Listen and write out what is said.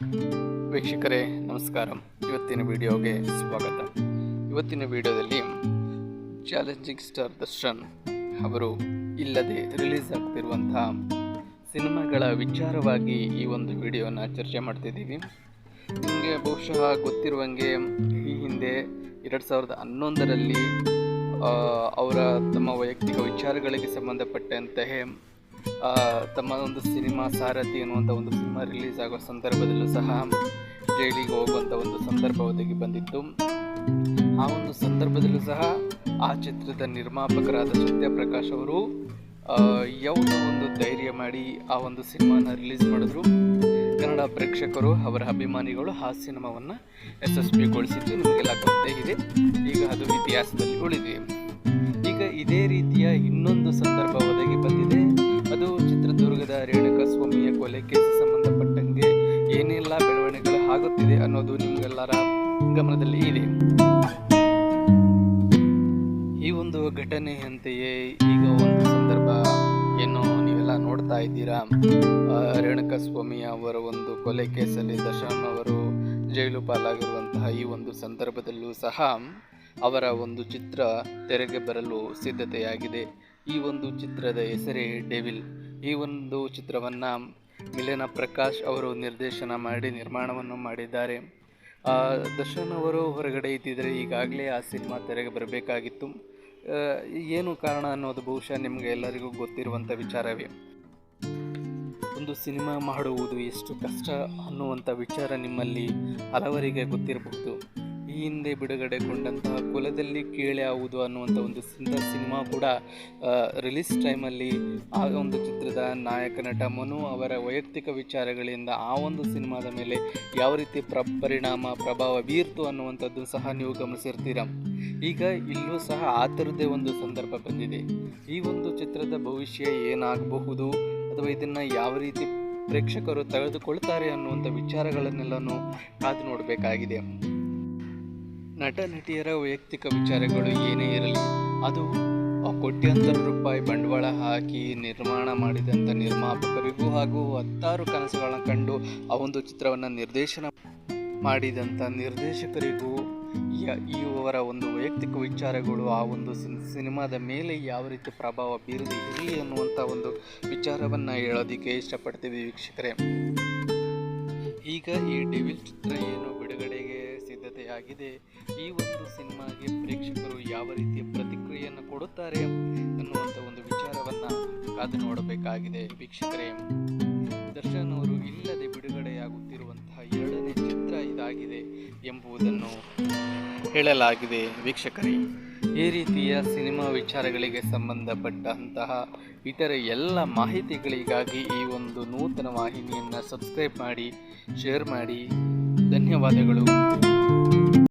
ವೀಕ್ಷಕರೇ ನಮಸ್ಕಾರ. ಇವತ್ತಿನ ವಿಡಿಯೋಗೆ ಸ್ವಾಗತ. ಇವತ್ತಿನ ವಿಡಿಯೋದಲ್ಲಿ ಚಾಲೆಂಜಿಂಗ್ ಸ್ಟಾರ್ ದರ್ಶನ್ ಅವರು ಇಲ್ಲದೆ ರಿಲೀಸ್ ಆಗ್ತಿರುವಂತಹ ಸಿನಿಮಾಗಳ ವಿಚಾರವಾಗಿ ಈ ಒಂದು ವಿಡಿಯೋನ ಚರ್ಚೆ ಮಾಡ್ತಿದ್ದೀವಿ. ನಿಮಗೆ ಬಹುಶಃ ಗೊತ್ತಿರುವಂಗೆ ಈ ಹಿಂದೆ 2011ರಲ್ಲಿ ಅವರ ತಮ್ಮ ವೈಯಕ್ತಿಕ ವಿಚಾರಗಳಿಗೆ ಸಂಬಂಧಪಟ್ಟಂತೆ ತಮ್ಮ ಒಂದು ಸಿನಿಮಾ ಸಾರಥಿ ಅನ್ನುವಂಥ ಒಂದು ಸಿನಿಮಾ ರಿಲೀಸ್ ಆಗೋ ಸಂದರ್ಭದಲ್ಲೂ ಸಹ ಜೈಲಿಗೆ ಹೋಗುವಂಥ ಒಂದು ಸಂದರ್ಭ ಒದಗಿ ಬಂದಿತ್ತು. ಆ ಒಂದು ಸಂದರ್ಭದಲ್ಲೂ ಸಹ ಆ ಚಿತ್ರದ ನಿರ್ಮಾಪಕರಾದ ಸತ್ಯಪ್ರಕಾಶ್ ಅವರು ಯಾವುದೋ ಒಂದು ಧೈರ್ಯ ಮಾಡಿ ಆ ಒಂದು ಸಿನಿಮಾನ ರಿಲೀಸ್ ಮಾಡಿದ್ರು. ಕನ್ನಡ ಪ್ರೇಕ್ಷಕರು, ಅವರ ಅಭಿಮಾನಿಗಳು ಆ ಸಿನಿಮಾವನ್ನು ಯಶಸ್ವಿಗೊಳಿಸಿದ್ದು ನಿಮಗೆಲ್ಲ ಗೊತ್ತೇ ಇದೆ. ಈಗ ಅದು ಇತಿಹಾಸದಲ್ಲಿ ಉಳಿದಿದೆ. ಈಗ ಇದೇ ರೀತಿಯ ಇನ್ನೊಂದು ಸಂದರ್ಭ ಒದಗಿ ಬಂದಿದೆ. ಅದು ಚಿತ್ರದುರ್ಗದ ರೇಣುಕಾಸ್ವಾಮಿಯ ಕೊಲೆ ಕೇಸ್ ಸಂಬಂಧಪಟ್ಟಂಗೆ ಏನೆಲ್ಲ ಬೆಳವಣಿಗೆಗಳು ಆಗುತ್ತಿದೆ ಅನ್ನೋದು ನಿಮಗೆಲ್ಲರ ಗಮನದಲ್ಲಿ ಇದೆ. ಈ ಒಂದು ಘಟನೆಯಂತೆಯೇ ಈಗ ಒಂದು ಸಂದರ್ಭ ಏನು ನೀವೆಲ್ಲ ನೋಡ್ತಾ ಇದ್ದೀರಾ. ರೇಣುಕಾಸ್ವಾಮಿ ಅವರ ಒಂದು ಕೊಲೆ ಕೇಸಲ್ಲಿ ದರ್ಶನ್ ಅವರು ಜೈಲು ಪಾಲಾಗಿರುವಂತಹ ಈ ಒಂದು ಸಂದರ್ಭದಲ್ಲೂ ಸಹ ಅವರ ಒಂದು ಚಿತ್ರ ತೆರೆಗೆ ಬರಲು ಸಿದ್ಧತೆಯಾಗಿದೆ. ಈ ಒಂದು ಚಿತ್ರದ ಹೆಸರೇ ಡೆವಿಲ್. ಈ ಒಂದು ಚಿತ್ರವನ್ನು ಮಿಲನ ಪ್ರಕಾಶ್ ಅವರು ನಿರ್ದೇಶನ ಮಾಡಿ ನಿರ್ಮಾಣವನ್ನು ಮಾಡಿದ್ದಾರೆ. ದರ್ಶನ್ ಅವರು ಹೊರಗಡೆ ಇದ್ದಿದ್ದರೆ ಈಗಾಗಲೇ ಆ ಸಿನಿಮಾ ತೆರೆಗೆ ಬರಬೇಕಾಗಿತ್ತು. ಏನು ಕಾರಣ ಅನ್ನೋದು ಬಹುಶಃ ನಿಮಗೆ ಎಲ್ಲರಿಗೂ ಗೊತ್ತಿರುವಂಥ ವಿಚಾರವೇ. ಒಂದು ಸಿನಿಮಾ ಮಾಡುವುದು ಎಷ್ಟು ಕಷ್ಟ ಅನ್ನುವಂಥ ವಿಚಾರ ನಿಮ್ಮಲ್ಲಿ ಹಲವರಿಗೆ ಗೊತ್ತಿರಬಹುದು. ಈ ಹಿಂದೆ ಬಿಡುಗಡೆಗೊಂಡಂತಹ ಕುಲದಲ್ಲಿ ಕೇಳೆ ಆವುದು ಅನ್ನುವಂಥ ಒಂದು ಸಿನಿಮಾ ಕೂಡ ರಿಲೀಸ್ ಟೈಮಲ್ಲಿ ಆ ಒಂದು ಚಿತ್ರದ ನಾಯಕ ನಟ ಮನು ಅವರ ವೈಯಕ್ತಿಕ ವಿಚಾರಗಳಿಂದ ಆ ಒಂದು ಸಿನಿಮಾದ ಮೇಲೆ ಯಾವ ರೀತಿ ಪ್ರಭಾವ ಬೀರ್ತು ಅನ್ನುವಂಥದ್ದು ಸಹ ನೀವು ಗಮನಿಸಿರ್ತೀರ. ಈಗ ಇಲ್ಲೂ ಸಹ ಆ ಥರದ್ದೇ ಒಂದು ಸಂದರ್ಭ ಬಂದಿದೆ. ಈ ಒಂದು ಚಿತ್ರದ ಭವಿಷ್ಯ ಏನಾಗಬಹುದು ಅಥವಾ ಇದನ್ನು ಯಾವ ರೀತಿ ಪ್ರೇಕ್ಷಕರು ತೆಗೆದುಕೊಳ್ತಾರೆ ಅನ್ನುವಂಥ ವಿಚಾರಗಳನ್ನೆಲ್ಲನೂ ಕಾದು ನೋಡಬೇಕಾಗಿದೆ. ನಟ ನಟಿಯರ ವೈಯಕ್ತಿಕ ವಿಚಾರಗಳು ಏನೇ ಇರಲಿ, ಅದು ಕೋಟ್ಯಾಂತರ ರೂಪಾಯಿ ಬಂಡವಾಳ ಹಾಕಿ ನಿರ್ಮಾಣ ಮಾಡಿದಂಥ ನಿರ್ಮಾಪಕರಿಗೂ ಹಾಗೂ 10 ಕನಸುಗಳನ್ನು ಕಂಡು ಆ ಒಂದು ಚಿತ್ರವನ್ನು ನಿರ್ದೇಶನ ಮಾಡಿದಂಥ ನಿರ್ದೇಶಕರಿಗೂ ಇವರ ಒಂದು ವೈಯಕ್ತಿಕ ವಿಚಾರಗಳು ಆ ಒಂದು ಸಿನಿಮಾದ ಮೇಲೆ ಯಾವ ರೀತಿ ಪ್ರಭಾವ ಬೀರದೆ ಇರಲಿ ಅನ್ನುವಂಥ ಒಂದು ವಿಚಾರವನ್ನು ಹೇಳೋದಕ್ಕೆ ಇಷ್ಟಪಡ್ತೀವಿ ವೀಕ್ಷಕರೇ. ಈಗ ಈ ಡೆವಿಲ್ ಚಿತ್ರ ಏನು ಬಿಡುಗಡೆಗೆ ಸಿದ್ಧತೆಯಾಗಿದೆ, ಈ ಒಂದು ಸಿನಿಮಾಗೆ ಪ್ರೇಕ್ಷಕರು ಯಾವ ರೀತಿಯ ಪ್ರತಿಕ್ರಿಯೆಯನ್ನು ಕೊಡುತ್ತಾರೆ ಅನ್ನುವಂಥ ಒಂದು ವಿಚಾರವನ್ನು ಕಾದು ನೋಡಬೇಕಾಗಿದೆ ವೀಕ್ಷಕರೇ. ದರ್ಶನ್ ಅವರು ಇಲ್ಲದೆ ಬಿಡುಗಡೆಯಾಗುತ್ತಿರುವಂತಹ 2ನೇ ಚಿತ್ರ ಇದಾಗಿದೆ ಎಂಬುದನ್ನು ಹೇಳಲಾಗಿದೆ ವೀಕ್ಷಕರೇ. ಈ ರೀತಿಯ ಸಿನಿಮಾ ವಿಚಾರಗಳಿಗೆ ಸಂಬಂಧಪಟ್ಟಂತಹ ಇತರ ಎಲ್ಲ ಮಾಹಿತಿಗಳಿಗಾಗಿ ಈ ಒಂದು ನೂತನ ವಾಹಿನಿಯನ್ನು ಸಬ್ಸ್ಕ್ರೈಬ್ ಮಾಡಿ, ಶೇರ್ ಮಾಡಿ. ಧನ್ಯವಾದಗಳು.